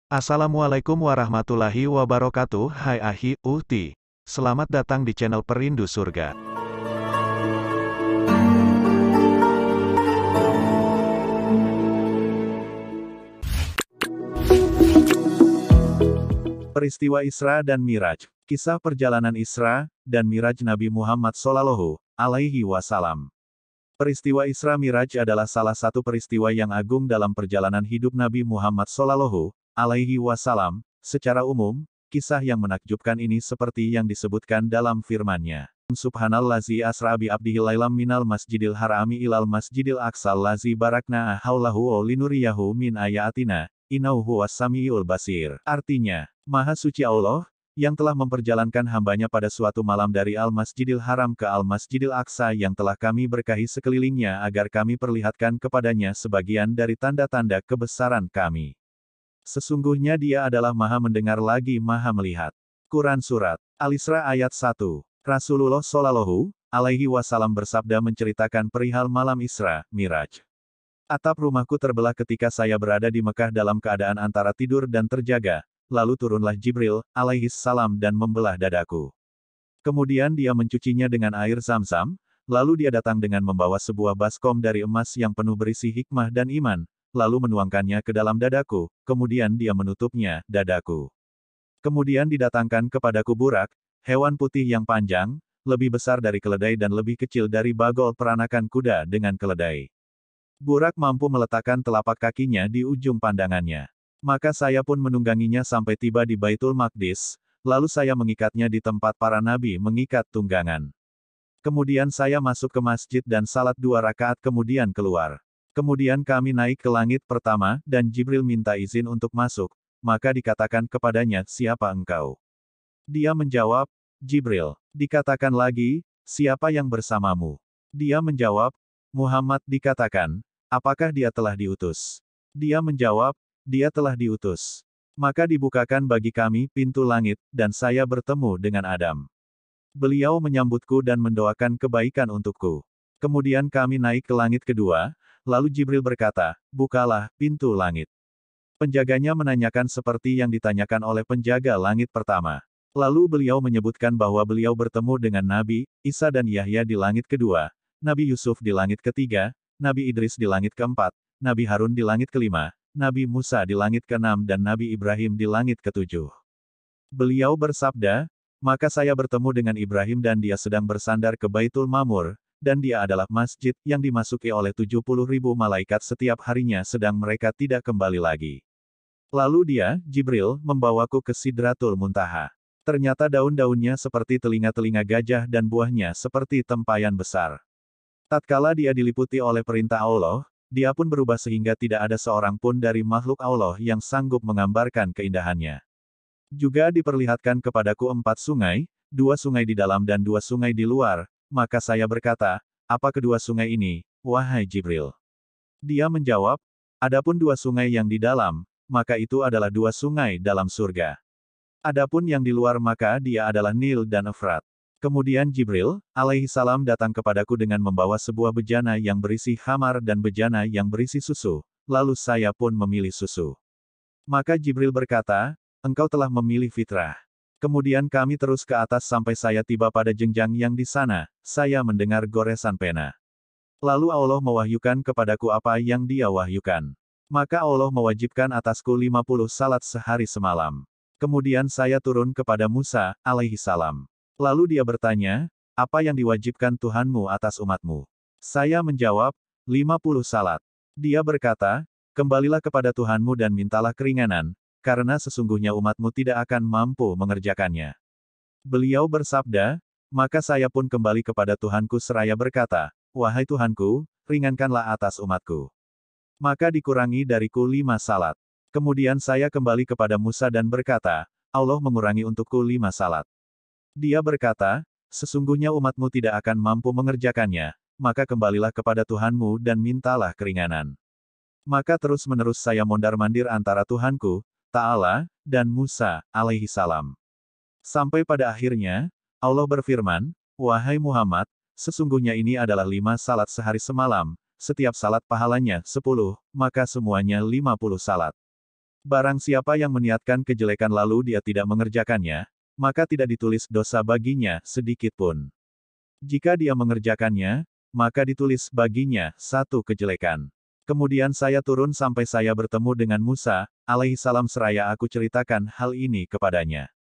Assalamualaikum warahmatullahi wabarakatuh. Hai Ahi, Uhti. Selamat datang di channel Perindu Surga. Peristiwa Isra dan Miraj. Kisah perjalanan Isra dan Miraj Nabi Muhammad Shallallahu Alaihi Wasallam. Peristiwa Isra Miraj adalah salah satu peristiwa yang agung dalam perjalanan hidup Nabi Muhammad Shallallahu Alaihi Wasallam. Secara umum, kisah yang menakjubkan ini seperti yang disebutkan dalam firman-Nya. Subhanallazi asra bi abdihi lailam minal masjidil harami ilal masjidil aqsal lazi barakna haulahu linuriyahu min ayatina, innahu huwas samiul basir. Artinya, Maha Suci Allah, yang telah memperjalankan hambanya pada suatu malam dari Al-Masjidil Haram ke Al-Masjidil Aqsa yang telah kami berkahi sekelilingnya agar kami perlihatkan kepadanya sebagian dari tanda-tanda kebesaran kami. Sesungguhnya Dia adalah Maha Mendengar lagi Maha Melihat. Quran Surat Al-Isra ayat 1. Rasulullah Shallallahu Alaihi Wasallam bersabda menceritakan perihal malam Isra, Miraj. Atap rumahku terbelah ketika saya berada di Mekah dalam keadaan antara tidur dan terjaga. Lalu turunlah Jibril, alaihi salam dan membelah dadaku. Kemudian dia mencucinya dengan air zam-zam, lalu dia datang dengan membawa sebuah baskom dari emas yang penuh berisi hikmah dan iman, lalu menuangkannya ke dalam dadaku, kemudian dia menutupnya, dadaku. Kemudian didatangkan kepadaku burak, hewan putih yang panjang, lebih besar dari keledai dan lebih kecil dari bagol peranakan kuda dengan keledai. Burak mampu meletakkan telapak kakinya di ujung pandangannya. Maka saya pun menungganginya sampai tiba di Baitul Maqdis, lalu saya mengikatnya di tempat para nabi mengikat tunggangan. Kemudian saya masuk ke masjid dan salat 2 rakaat kemudian keluar. Kemudian kami naik ke langit pertama, dan Jibril minta izin untuk masuk, maka dikatakan kepadanya, siapa engkau? Dia menjawab, Jibril. Dikatakan lagi, siapa yang bersamamu? Dia menjawab, Muhammad. Dikatakan, apakah dia telah diutus? Dia menjawab, dia telah diutus. Maka dibukakan bagi kami pintu langit, dan saya bertemu dengan Adam. Beliau menyambutku dan mendoakan kebaikan untukku. Kemudian kami naik ke langit kedua, lalu Jibril berkata, bukalah pintu langit. Penjaganya menanyakan seperti yang ditanyakan oleh penjaga langit pertama. Lalu beliau menyebutkan bahwa beliau bertemu dengan Nabi Isa dan Yahya di langit kedua, Nabi Yusuf di langit ketiga, Nabi Idris di langit keempat, Nabi Harun di langit kelima, Nabi Musa di langit ke-6 dan Nabi Ibrahim di langit ke-7. Beliau bersabda, maka saya bertemu dengan Ibrahim dan dia sedang bersandar ke Baitul Mamur, dan dia adalah masjid yang dimasuki oleh 70.000 malaikat setiap harinya sedang mereka tidak kembali lagi. Lalu dia, Jibril, membawaku ke Sidratul Muntaha. Ternyata daun-daunnya seperti telinga-telinga gajah dan buahnya seperti tempayan besar. Tatkala dia diliputi oleh perintah Allah, dia pun berubah sehingga tidak ada seorang pun dari makhluk Allah yang sanggup menggambarkan keindahannya. Juga diperlihatkan kepadaku 4 sungai, 2 sungai di dalam dan 2 sungai di luar, maka saya berkata, apa kedua sungai ini, wahai Jibril? Dia menjawab, adapun 2 sungai yang di dalam, maka itu adalah 2 sungai dalam surga. Adapun yang di luar maka dia adalah Nil dan Efrat. Kemudian Jibril, alaihi salam datang kepadaku dengan membawa sebuah bejana yang berisi khamar dan bejana yang berisi susu, lalu saya pun memilih susu. Maka Jibril berkata, engkau telah memilih fitrah. Kemudian kami terus ke atas sampai saya tiba pada jenjang yang di sana, saya mendengar goresan pena. Lalu Allah mewahyukan kepadaku apa yang Dia wahyukan. Maka Allah mewajibkan atasku 50 salat sehari semalam. Kemudian saya turun kepada Musa, alaihi salam. Lalu dia bertanya, apa yang diwajibkan Tuhanmu atas umatmu? Saya menjawab, 50 salat. Dia berkata, kembalilah kepada Tuhanmu dan mintalah keringanan, karena sesungguhnya umatmu tidak akan mampu mengerjakannya. Beliau bersabda, maka saya pun kembali kepada Tuhanku seraya berkata, wahai Tuhanku, ringankanlah atas umatku. Maka dikurangi dariku 5 salat. Kemudian saya kembali kepada Musa dan berkata, Allah mengurangi untukku 5 salat. Dia berkata, sesungguhnya umatmu tidak akan mampu mengerjakannya, maka kembalilah kepada Tuhanmu dan mintalah keringanan. Maka terus-menerus saya mondar-mandir antara Tuhanku, Ta'ala, dan Musa, alaihi salam. Sampai pada akhirnya, Allah berfirman, wahai Muhammad, sesungguhnya ini adalah 5 salat sehari semalam, setiap salat pahalanya 10, maka semuanya 50 salat. Barang siapa yang meniatkan kejelekan lalu dia tidak mengerjakannya, maka tidak ditulis dosa baginya sedikit pun. Jika dia mengerjakannya, maka ditulis baginya satu kejelekan. Kemudian saya turun sampai saya bertemu dengan Musa, alaihissalam seraya aku ceritakan hal ini kepadanya.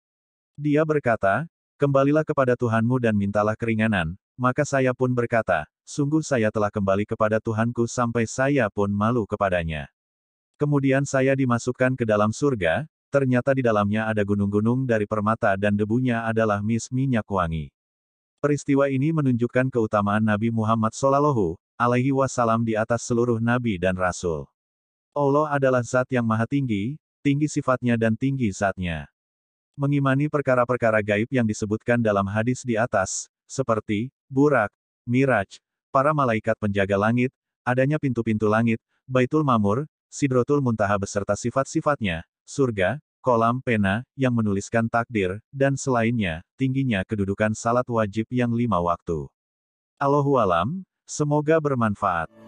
Dia berkata, kembalilah kepada Tuhanmu dan mintalah keringanan, maka saya pun berkata, sungguh saya telah kembali kepada Tuhanku sampai saya pun malu kepadanya. Kemudian saya dimasukkan ke dalam surga, ternyata di dalamnya ada gunung-gunung dari permata dan debunya adalah minyak wangi. Peristiwa ini menunjukkan keutamaan Nabi Muhammad Shallallahu Alaihi Wasallam di atas seluruh nabi dan rasul. Allah adalah zat yang maha tinggi, tinggi sifatnya dan tinggi zatnya. Mengimani perkara-perkara gaib yang disebutkan dalam hadis di atas, seperti Burak, Miraj, para malaikat penjaga langit, adanya pintu-pintu langit, Baitul Mamur, Sidratul Muntaha beserta sifat-sifatnya, surga, kolam pena, yang menuliskan takdir, dan selainnya, tingginya kedudukan salat wajib yang 5 waktu. Allahu alam, semoga bermanfaat.